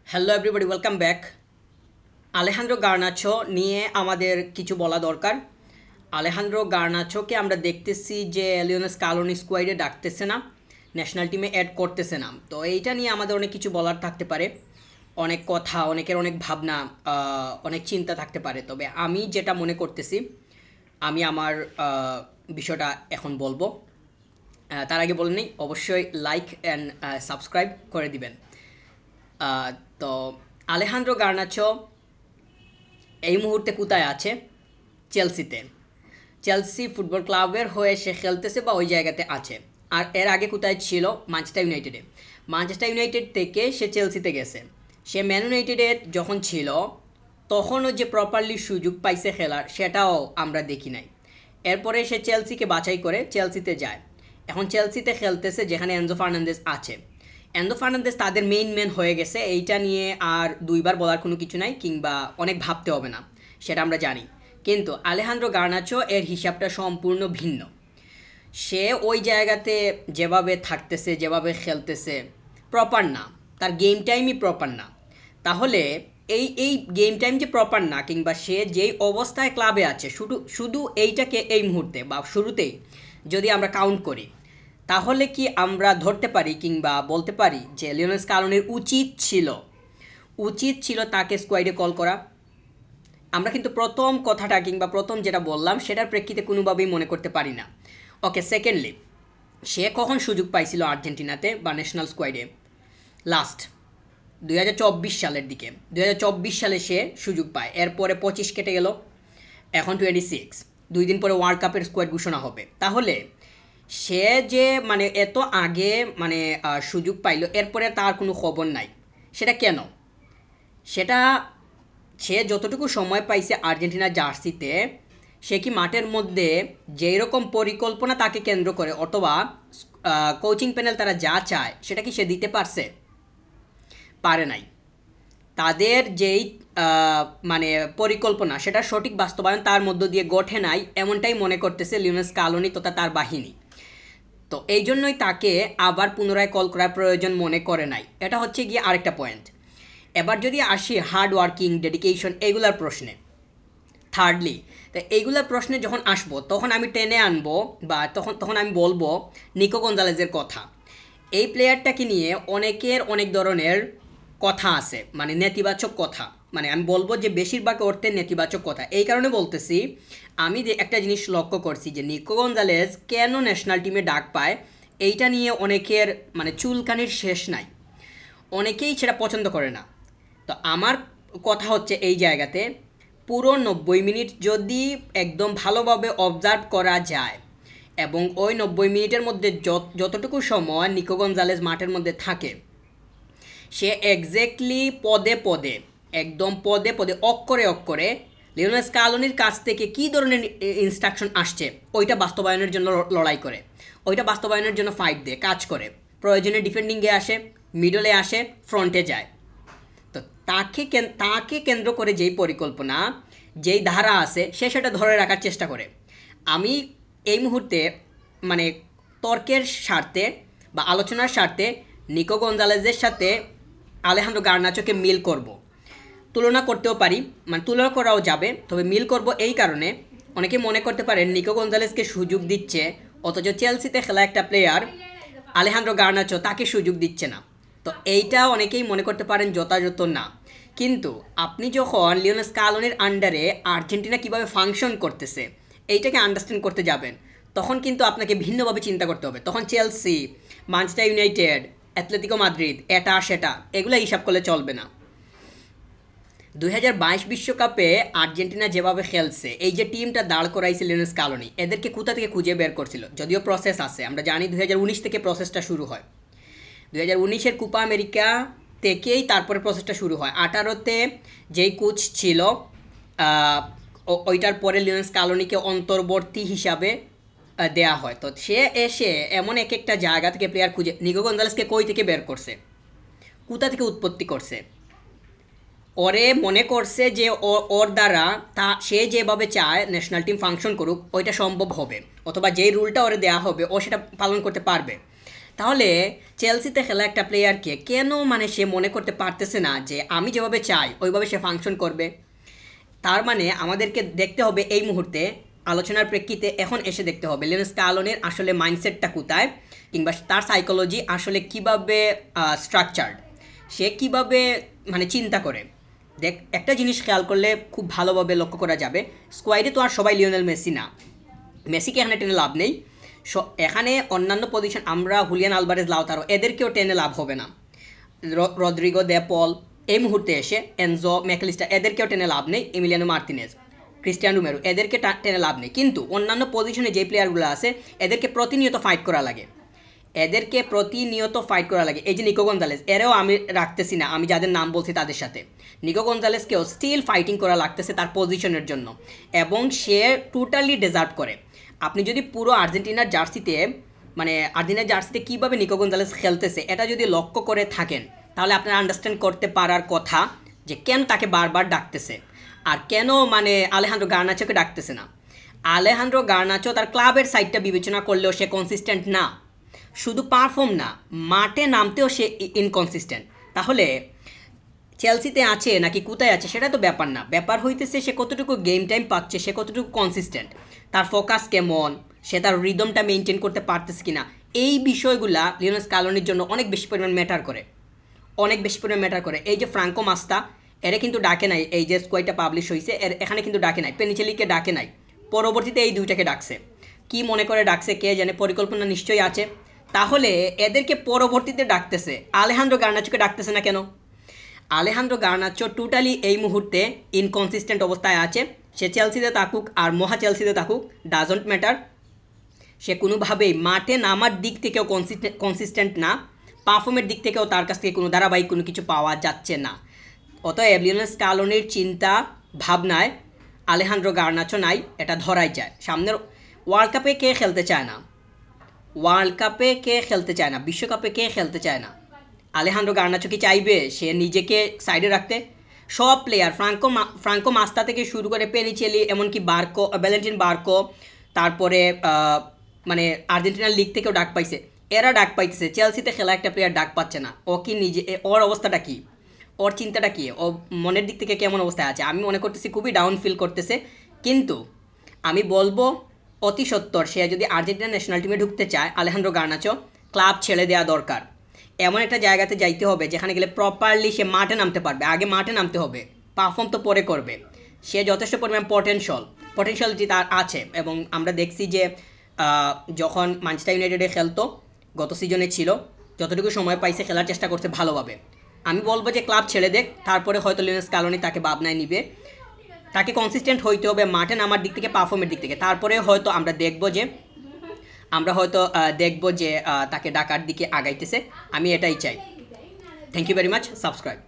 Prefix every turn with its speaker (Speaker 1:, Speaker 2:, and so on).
Speaker 1: Hello everybody, welcome back. Alejandro Garnacho নিয়ে আমাদের কিছু বলা দরকার। আলেহান্দ্রো গার্নাচোকে আমরা দেখতেছি যে লিওনেল স্কালোনি স্কোয়াডে ডাকতেছে না, ন্যাশনাল টিমে অ্যাড করতেছে না। তো এইটা নিয়ে আমাদের অনেক কিছু বলার থাকতে পারে, অনেক কথা, অনেকের অনেক ভাবনা, অনেক চিন্তা থাকতে পারে। তবে আমি যেটা মনে করতেছি, আমি আমার বিষয়টা এখন বলবো। তার আগে বলে নিই, অবশ্যই লাইক অ্যান্ড সাবস্ক্রাইব করে দিবেন। তো আলেহান্দ্রো গার্নাচো এই মুহূর্তে কোথায় আছে? চেলসিতে। চেলসি ফুটবল ক্লাবের হয়ে সে খেলতেছে বা ওই জায়গাতে আছে। আর এর আগে কোথায় ছিল? ম্যানচেস্টার ইউনাইটেডে। ম্যানচেস্টার ইউনাইটেড থেকে সে চেলসিতে গেছে। সে ম্যান ইউনাইটেডে যখন ছিল তখনও যে প্রপারলি সুযোগ পাইছে খেলার, সেটাও আমরা দেখি নাই। এরপরে সে চেলসিকে বাছাই করে চেলসিতে যায়। এখন চেলসিতে খেলতেছে যেখানে এনজো ফার্নান্দেজ আছে। এনজো ফার্নান্দেজ তাদের মেইন ম্যান হয়ে গেছে, এইটা নিয়ে আর দুইবার বলার কোনো কিছু নাই, কিংবা অনেক ভাবতে হবে না, সেটা আমরা জানি। কিন্তু আলেহান্দ্রো গার্নাচো এর হিসাবটা সম্পূর্ণ ভিন্ন। সে ওই জায়গাতে যেভাবে থাকতেছে, যেভাবে খেলতেছে, প্রপার না। তার গেম টাইমই প্রপার না। তাহলে এই গেম টাইম যে প্রপার না, কিংবা সে যেই অবস্থায় ক্লাবে আছে, শুধু শুধু এইটাকে এই মুহূর্তে বা শুরুতেই যদি আমরা কাউন্ট করি, তাহলে কি আমরা ধরতে পারি কিংবা বলতে পারি যে লিওনেল স্কালোনির উচিত ছিল তাকে স্কোয়াডে কল করা? আমরা কিন্তু প্রথম কথাটা কিংবা প্রথম যেটা বললাম সেটার প্রেক্ষিতে কোনোভাবেই মনে করতে পারি না। ওকে, সেকেন্ডলি, সে কখন সুযোগ পাইছিল আর্জেন্টিনাতে বা ন্যাশনাল স্কোয়াডে? লাস্ট 2024 সালের দিকে। 2024 সালে সে সুযোগ পায়। এরপরে 25 কেটে গেল, এখন 26। 2 দিন পরে ওয়ার্ল্ড কাপের স্কোয়াড ঘোষণা হবে। তাহলে সে যে মানে এত আগে মানে সুযোগ পাইলো, এরপরে তার কোনো খবর নাই। সেটা কেন? সেটা, সে যতটুকু সময় পাইছে আর্জেন্টিনার জার্সিতে, সে কি মাঠের মধ্যে যেই রকম পরিকল্পনা তাকে কেন্দ্র করে, অথবা কোচিং প্যানেল তারা যা চায় সেটা কি সে দিতে পারছে? পারে নাই। তাদের যেই মানে পরিকল্পনা, সেটা সঠিক বাস্তবায়ন তার মধ্য দিয়ে গঠে নাই, এমনটাই মনে করতেছে লিওনেল স্কালোনি তথা তার বাহিনী। তো এই জন্যই তাকে আবার পুনরায় কল করার প্রয়োজন মনে করে নাই। এটা হচ্ছে গিয়ে আরেকটা পয়েন্ট। এবার যদি আসি হার্ড ওয়ার্কিং, ডেডিকেশন, এগুলার প্রশ্নে। থার্ডলি, তো এইগুলার প্রশ্নে যখন আসবো, তখন আমি টেনে আনবো বা তখন তখন আমি বলবো নিকো গঞ্জালেজের কথা। এই প্লেয়ারটাকে নিয়ে অনেকের অনেক ধরনের কথা আছে, মানে নেতিবাচক কথা। মানে আমি বলবো যে বেশিরভাগ অর্থে নেতিবাচক কথা। এই কারণে বলতেছি, আমি যে একটা জিনিস লক্ষ্য করছি যে নিকো গঞ্জালেজ কেন ন্যাশনাল টিমে ডাক পায়, এইটা নিয়ে অনেকের মানে চুলকানির শেষ নাই। অনেকেই সেটা পছন্দ করে না। তো আমার কথা হচ্ছে এই জায়গাতে, পুরো 90 মিনিট যদি একদম ভালোভাবে অবজার্ভ করা যায়, এবং ওই 90 মিনিটের মধ্যে যতটুকু সময় নিকো গঞ্জালেজ মাঠের মধ্যে থাকে, সে এক্স্যাক্টলি পদে পদে, একদম পদে পদে, অক্ষরে অক্ষরে লিওনেল স্কালোনির কাছ থেকে কী ধরনের ইনস্ট্রাকশন আসছে ওইটা বাস্তবায়নের জন্য লড়াই করে, ওইটা বাস্তবায়নের জন্য ফাইট দিয়ে কাজ করে। প্রয়োজনে ডিফেন্ডিংয়ে আসে, মিডলে আসে, ফ্রন্টে যায়। তো তাকে কেন্দ্র করে যেই পরিকল্পনা, যেই ধারা আছে, সে সেটা ধরে রাখার চেষ্টা করে। আমি এই মুহূর্তে মানে তর্কের স্বার্থে বা আলোচনার স্বার্থে নিকো গঞ্জালেজের সাথে আলেহান্দ্রো গার্নাচোকে মিল করব। তুলনা করতেও পারি, মানে তুলনা করাও যাবে, তবে মিল করব এই কারণে, অনেকে মনে করতে পারেন নিকো গঞ্জালেজকে সুযোগ দিচ্ছে, অথচ চেলসিতে খেলা একটা প্লেয়ার আলেহান্দ্রো গার্নাচো তাকে সুযোগ দিচ্ছে না। তো এইটা অনেকেই মনে করতে পারেন যথাযথ না। কিন্তু আপনি যখন লিওনেল স্কালোনির আন্ডারে আর্জেন্টিনা কীভাবে ফাংশন করতেছে এইটাকে আন্ডারস্ট্যান্ড করতে যাবেন, তখন কিন্তু আপনাকে ভিন্নভাবে চিন্তা করতে হবে। তখন Chelsea, Manchester United, Atletico Madrid, এটা সেটা, এগুলো হিসাব করলে চলবে না। 2022 বিশ্বকাপে আর্জেন্টিনা যেভাবে খেলছে, এই যে টিমটা দাঁড় করাইছে লিওনেল স্কালোনি, এদেরকে কোথা থেকে খুঁজে বের করছিল? যদিও প্রসেস আছে, আমরা জানি 2019 থেকে প্রসেসটা শুরু হয়। 2019-এর কোপা আমেরিকা থেকেই তারপরে প্রসেসটা শুরু হয়। 18-তে যেই কোচ ছিল, ওইটার পরে লিওনেল স্কালোনিকে অন্তর্বর্তী হিসাবে দেয়া হয়। তো সে এসে এমন এক একটা জায়গা থেকে প্লেয়ার খুঁজে, নিকো গঞ্জালেসকে কই থেকে বের করছে, কোথা থেকে উৎপত্তি করছে? ওরে মনে করছে যে ওর দ্বারা সে যেভাবে চায় ন্যাশনাল টিম ফাংশন করুক, ওইটা সম্ভব হবে, অথবা যেই রুলটা ওরে দেওয়া হবে ও সেটা পালন করতে পারবে। তাহলে চেলসিতে খেলা একটা প্লেয়ারকে কেন মানে সে মনে করতে পারতেছে না যে আমি যেভাবে চাই ওইভাবে সে ফাংশন করবে? তার মানে আমাদেরকে দেখতে হবে এই মুহূর্তে, আলোচনার প্রেক্ষিতে এখন এসে দেখতে হবে লিওনেল স্কালোনির আসলে মাইন্ডসেটটা কোথায়, কিংবা তার সাইকোলজি আসলে কিভাবে স্ট্রাকচার্ড, সে কিভাবে মানে চিন্তা করে। দেখ, একটা জিনিস খেয়াল করলে খুব ভালোভাবে লক্ষ্য করা যাবে, স্কোয়াডে তো আর সবাই লিওনেল মেসি না, মেসিকে এখানে টেনে লাভ নেই। এখানে অন্যান্য পজিশন আমরা হুলিয়ান আলভারেজ, লাউতারো এদেরকেও টেনে লাভ হবে না। রদ্রিগো, দে পল এই মুহূর্তে এসে এনজো, ম্যাকলিস্টার এদেরকেও টেনে লাভ নেই, এমিলিয়ানো মার্তিনেজ, ক্রিস্টিয়ান রোমেরো এদেরকে টেনে লাভ নেই। কিন্তু অন্যান্য পজিশনে যে প্লেয়ারগুলো আছে এদেরকে প্রতিনিয়ত ফাইট করা লাগে, এদেরকে প্রতিনিয়ত ফাইট করা লাগে। এই যে নিকো গঞ্জালেস, এরাও আমি রাখতেছি না, আমি যাদের নাম বলছি তাদের সাথে। নিকো গঞ্জালেসকেও স্টিল ফাইটিং করা লাগতেছে তার পজিশনের জন্য, এবং সে টোটালি ডিজার্ভ করে। আপনি যদি পুরো আর্জেন্টিনার জার্সিতে মানে আর্জেন্টিনার জার্সিতে কীভাবে নিকো গঞ্জালেস খেলতেছে এটা যদি লক্ষ্য করে থাকেন, তাহলে আপনারা আন্ডারস্ট্যান্ড করতে পারার কথা যে কেন তাকে বারবার ডাকতেছে, আর কেন মানে আলেহান্দ্রো গার্নাচোকে ডাকতেছে না। আলেহান্দ্রো গার্নাচো তার ক্লাবের সাইডটা বিবেচনা করলেও সে কনসিস্টেন্ট না, শুধু পারফর্ম না, মাঠে নামতেও সে ইনকনসিস্টেন্ট। তাহলে চেলসিতে আছে নাকি কোথায় আছে সেটা তো ব্যাপার না, ব্যাপার হইতেছে সে কতটুকু গেম টাইম পাচ্ছে, সে কতটুকু কনসিস্টেন্ট, তার ফোকাস কেমন, সে তার রিদমটা মেনটেন করতে পারতেছে কিনা। এই বিষয়গুলা লিওনেল স্কালোনির জন্য অনেক বেশি পরিমাণ ম্যাটার করে, অনেক বেশি পরিমাণ ম্যাটার করে। এই যে ফ্রাঙ্কো মাস্তা, এরা কিন্তু ডাকে নাই, এই যে স্কোয়াডটা পাবলিশ হয়েছে এখানে কিন্তু ডাকে নাই, পেনিচেলিকে ডাকে নাই, পরবর্তীতে এই দুইটাকে ডাকছে। কি মনে করে ডাকছে কে জানে, পরিকল্পনা নিশ্চয়ই আছে। তাহলে এদেরকে পরবর্তীতে ডাকতেছে, আলেহান্দ্রো গার্নাচোকে ডাকতেছে না কেন? আলেহান্দ্রো গার্নাচো টোটালি এই মুহূর্তে ইনকনসিস্টেন্ট অবস্থায় আছে। সে চেলসিতে থাকুক আর মহা চেলসিতে থাকুক, ডাজন্ট ম্যাটার, সে কোনোভাবেই মাঠে নামার দিক থেকেও কনসিস্টেন্ট না, পারফর্মের দিক থেকেও তার কাছ থেকে কোনো ধারাবাহিক কোনো কিছু পাওয়া যাচ্ছে না। অতএব লিওনেল স্কালোনির চিন্তা ভাবনায় আলেহান্দ্রো গার্নাচো নাই, এটা ধরাই যায়। সামনের ওয়ার্ল্ড কাপে কে খেলতে চায় না, ওয়ার্ল্ড কাপে কে খেলতে চায় না, বিশ্বকাপে কে খেলতে চায় না? আলেহান্দ্রো গার্নাচো কি চাইবে সে নিজেকে সাইডে রাখতে? সব প্লেয়ার, ফ্রাঙ্কো মাস্তা থেকে শুরু করে পেনিচেলি, এমনকি বার্কো, ভ্যালেন্টিন বার্কো, তারপরে মানে আর্জেন্টিনার লিগ থেকেও ডাক পাইছে, এরা ডাক পাইতেছে। চেলসিতে খেলা একটা প্লেয়ার ডাক পাচ্ছে না, ও কি নিজে, ওর অবস্থাটা কি, ওর চিন্তাটা কি, ও মনের দিক থেকে কেমন অবস্থায় আছে? আমি মনে করতেছি খুবই ডাউন ফিল করতেছে। কিন্তু আমি বলবো অতি সত্বর সে যদি আর্জেন্টিনা ন্যাশনাল টিমে ঢুকতে চায়, আলেহান্দ্রো গার্নাচো ক্লাব ছেড়ে দেওয়া দরকার। এমন একটা জায়গাতে যাইতে হবে যেখানে গেলে প্রপারলি সে মাঠে নামতে পারবে, আগে মাঠে নামতে হবে, পারফর্ম তো পরে করবে। সে যথেষ্ট পরিমাণ পটেনশিয়ালিটি তার আছে, এবং আমরা দেখছি যে যখন ম্যানচেস্টার ইউনাইটেডে খেলতো, গত সিজনে ছিল, যতটুকু সময় পাইছে খেলার চেষ্টা করছে ভালোভাবে। আমি বলবো যে ক্লাব ছেড়ে দেখ, তারপরে হয়তো লিওনেল স্কালোনি তাকে ভাবনায় নিবে। তাকে কনসিস্টেন্ট হইতে হবে মাঠে নামার দিক থেকে, পারফর্মের দিক থেকে, তারপরে হয়তো আমরা দেখব যে তাকে ডাকার দিকে আগাইতেছে। আমি এটাই চাই। Thank you very much, subscribe.